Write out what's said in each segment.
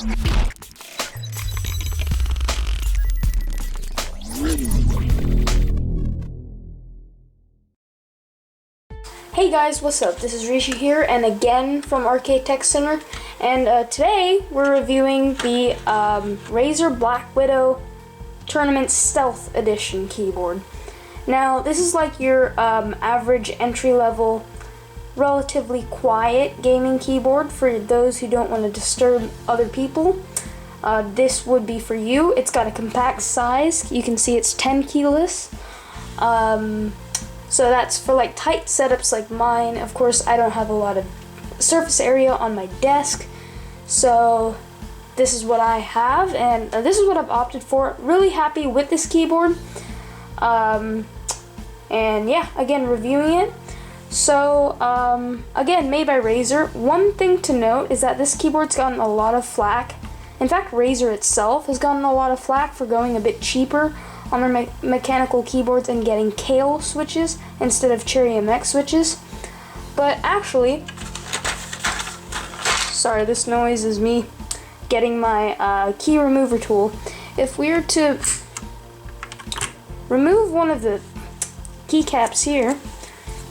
Hey guys, what's up? This is Rishi here, and again from Arcade Tech Center, and today we're reviewing the Razer Blackwidow Tournament Stealth Edition keyboard. Now, this is like your average entry-level, relatively quiet gaming keyboard for those who don't want to disturb other people. This would be for you. It's got a compact size. You can see it's 10 keyless. So that's for like tight setups like mine. Of course, I don't have a lot of surface area on my desk, so this is what I have, and this is what I've opted for. Really happy with this keyboard, and yeah, again, reviewing it. So again, made by Razer. One thing to note is that this keyboard's gotten a lot of flack. In fact, Razer itself has gotten a lot of flack for going a bit cheaper on their mechanical keyboards and getting Kale switches instead of Cherry MX switches. But actually, sorry, this noise is me getting my key remover tool. If we were to remove one of the keycaps here,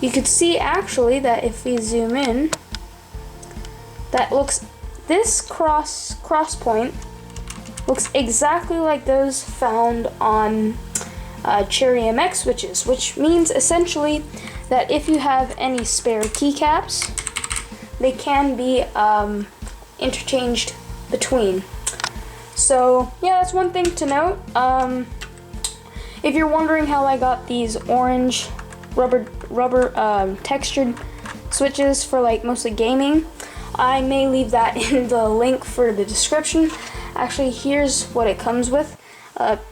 you could see actually that if we zoom in, that looks, this cross point looks exactly like those found on Cherry MX switches, which means essentially that if you have any spare keycaps, they can be interchanged between. So yeah, that's one thing to note. If you're wondering how I got these orange rubber textured switches for like mostly gaming, I may leave that in the link for the description. Actually, here's what it comes with.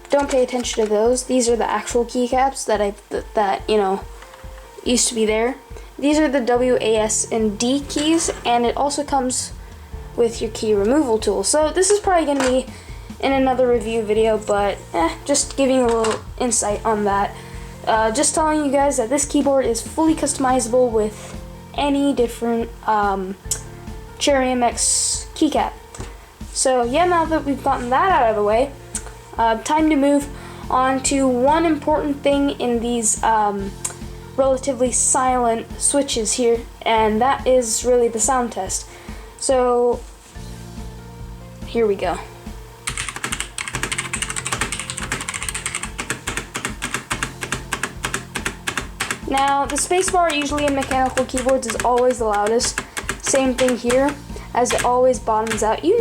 Don't pay attention to those. These are the actual keycaps that you know used to be there. These are the W, A, S, and D keys, and it also comes with your key removal tool. So this is probably going to be in another review video, but just giving a little insight on that. Just telling you guys that this keyboard is fully customizable with any different Cherry MX keycap. So yeah, now that we've gotten that out of the way, time to move on to one important thing in these relatively silent switches here, and that is really the sound test. So here we go. Now, the spacebar usually in mechanical keyboards is always the loudest. Same thing here, as it always bottoms out. You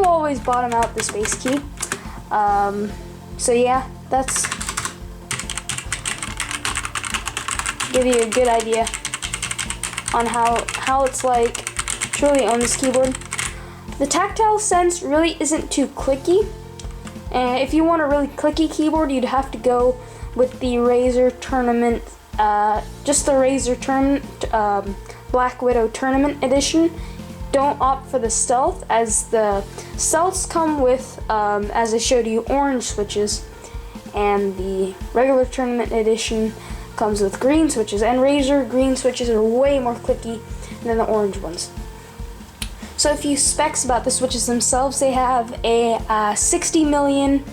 always bottom out the space key. So yeah, that's give you a good idea on how it's like to really own this keyboard. The tactile sense really isn't too clicky, and if you want a really clicky keyboard, you'd have to go with the Razer Tournament, just the Razer Blackwidow Tournament Edition. Don't opt for the Stealth, as the Stealths come with, as I showed you, orange switches, and the regular Tournament Edition comes with green switches, and Razer green switches are way more clicky than the orange ones. So a few specs about the switches themselves: they have a 60 million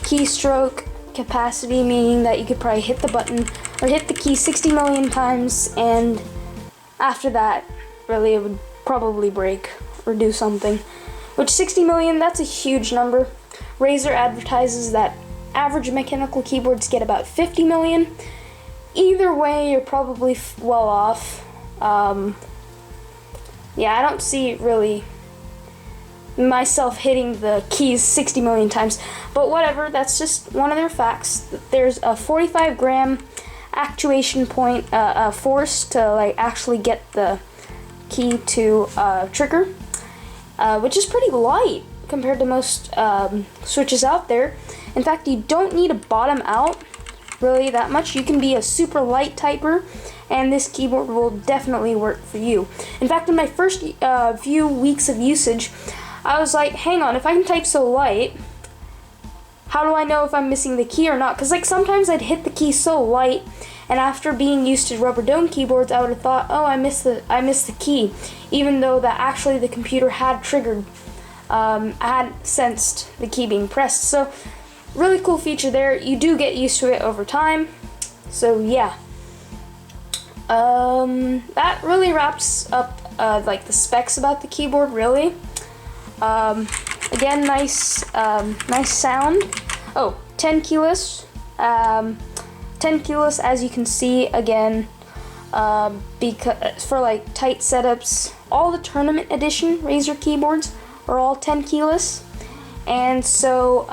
keystroke capacity, meaning that you could probably hit the button or hit the key 60 million times, and after that, really, it would probably break or do something. Which 60 million, that's a huge number. Razer advertises that average mechanical keyboards get about 50 million. Either way, you're probably well off. Yeah, I don't see really myself hitting the keys 60 million times, but whatever, that's just one of their facts. There's a 45 gram actuation point force to like actually get the key to trigger, which is pretty light compared to most switches out there. In fact, you don't need a bottom out really that much. You can be a super light typer, and this keyboard will definitely work for you. In fact, in my first few weeks of usage, I was like, hang on, if I can type so light, how do I know if I'm missing the key or not? Because like sometimes I'd hit the key so light And after being used to rubber dome keyboards, I would have thought, oh, I missed the key, even though that actually the computer had triggered, had sensed the key being pressed. So really cool feature there. You do get used to it over time. So yeah, that really wraps up like the specs about the keyboard. Really, again, nice sound. Oh, 10 keyless. 10 keyless, as you can see, again, because for like tight setups, all the tournament edition Razer keyboards are all 10 keyless. And so,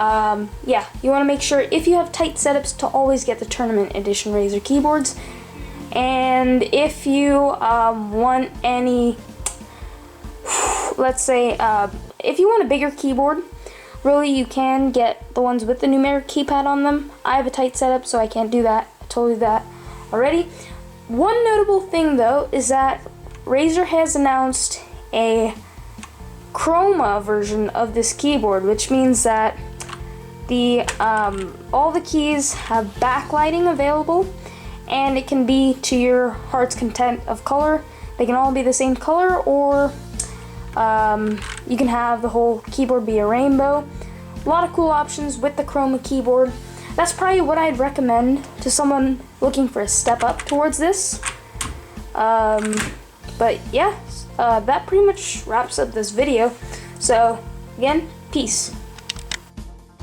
yeah, you want to make sure if you have tight setups to always get the tournament edition Razer keyboards. And if you want any, let's say, if you want a bigger keyboard, really you can get the ones with the numeric keypad on them. I have a tight setup, so I can't do that. I told you that already. One notable thing though is that Razer has announced a chroma version of this keyboard, which means that the all the keys have backlighting available, and it can be to your heart's content of color. They can all be the same color, or you can have the whole keyboard be a rainbow. A lot of cool options with the chroma keyboard. That's probably what I'd recommend to someone looking for a step up towards this. But yeah, that pretty much wraps up this video. So again, peace.